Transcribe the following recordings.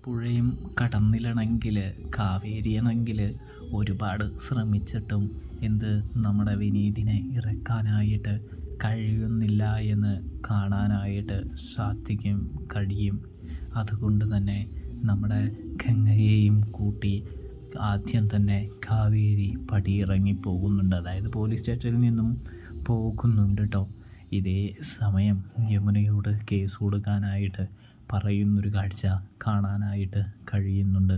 പുഴയും കടന്നിലണമെങ്കിൽ കാവേരിയണമെങ്കിൽ ഒരുപാട് ശ്രമിച്ചിട്ടും നമ്മുടെ വിനീതിനെ ഇറക്കാനായിട്ട് കഴിയുന്നില്ല എന്ന് കാണാനായിട്ട് സാധിക്കും കഴിയും. അതുകൊണ്ട് തന്നെ നമ്മുടെ ഗംഗയെയും കൂട്ടി ആദ്യം തന്നെ കാവേരി പടിയിറങ്ങി പോകുന്നുണ്ട്. അതായത് പോലീസ് സ്റ്റേഷനിൽ നിന്നും പോകുന്നുണ്ട് കേട്ടോ. ഇതേ സമയം യമുനയോട് കേസ് കൊടുക്കാനായിട്ട് പറയുന്നൊരു കാഴ്ച കാണാനായിട്ട് കഴിയുന്നുണ്ട്.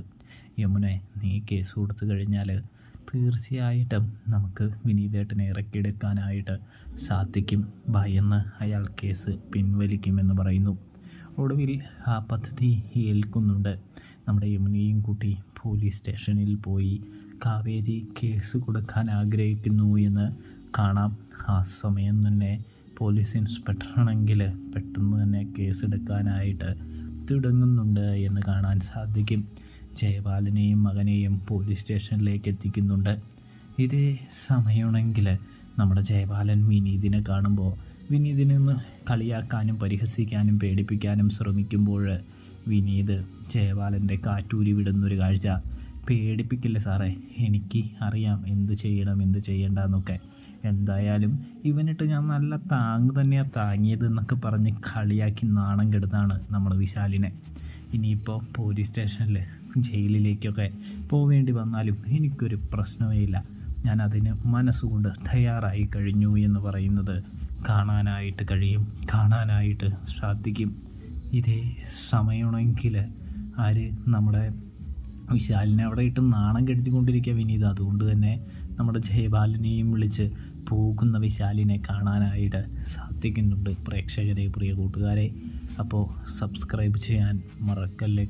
യമുന, നീ കേസ് കൊടുത്തു കഴിഞ്ഞാൽ തീർച്ചയായിട്ടും നമുക്ക് വിനീതേട്ടനെ ഇറക്കിയെടുക്കാനായിട്ട് സാധിക്കും. ഭയന്ന് അയാൾ കേസ് പിൻവലിക്കുമെന്ന് പറയുന്നു. ഒടുവിൽ ആ പദ്ധതി ഏൽക്കുന്നുണ്ട്. നമ്മുടെ യമുനയും കൂട്ടി പോലീസ് സ്റ്റേഷനിൽ പോയി കാവേരി കേസ് കൊടുക്കാൻ ആഗ്രഹിക്കുന്നു എന്ന് കാണാം. ആ സമയം തന്നെ പോലീസ് ഇൻസ്പെക്ടറാണെങ്കിൽ പെട്ടെന്ന് തന്നെ കേസെടുക്കാനായിട്ട് തുടങ്ങുന്നുണ്ട് എന്ന് കാണാൻ സാധിക്കും. ജയപാലനെയും മകനെയും പോലീസ് സ്റ്റേഷനിലേക്ക് എത്തിക്കുന്നുണ്ട്. ഇതേ സമയമാണെങ്കിൽ നമ്മുടെ ജയപാലൻ വിനീതിനെ കാണുമ്പോൾ വിനീതിനെ ഒന്ന് കളിയാക്കാനും പരിഹസിക്കാനും പേടിപ്പിക്കാനും ശ്രമിക്കുമ്പോൾ വിനീത് ജയപാലൻ്റെ കാറ്റൂരി വിടുന്നൊരു കാഴ്ച. പേടിപ്പിക്കില്ല സാറേ, എനിക്ക് അറിയാം എന്ത് ചെയ്യണം എന്ത് ചെയ്യണ്ടെന്നൊക്കെ. എന്തായാലും ഇവനിട്ട് ഞാൻ നല്ല താങ്ങ് തന്നെയാണ് താങ്ങിയത് എന്നൊക്കെ പറഞ്ഞ് കളിയാക്കി നാണം കെടുത്താണ് നമ്മൾ വിശാലിനെ. ഇനിയിപ്പോൾ പോലീസ് സ്റ്റേഷനിൽ ജയിലിലേക്കൊക്കെ പോവേണ്ടി വന്നാലും എനിക്കൊരു പ്രശ്നമേ ഇല്ല, ഞാൻ അതിന് മനസ്സുകൊണ്ട് തയ്യാറായി കഴിഞ്ഞു എന്ന് പറയുന്നത് കാണാനായിട്ട് സാധിക്കും. ഇതേ സമയമാണെങ്കിൽ നമ്മുടെ വിശാലിനെ അവിടെ ഇട്ട് നാണം കെടുത്തിക്കൊണ്ടിരിക്കുക വിനീത്. അതുകൊണ്ട് തന്നെ നമ്മുടെ ജയപാലനെയും വിളിച്ച് പോകുന്ന വിശാലിനെ കാണാനായിട്ട് സാധിക്കുന്നുണ്ട്. പ്രേക്ഷകരെ, പ്രിയ കൂട്ടുകാരെ, അപ്പോൾ സബ്സ്ക്രൈബ് ചെയ്യാൻ മറക്കല്ലേ.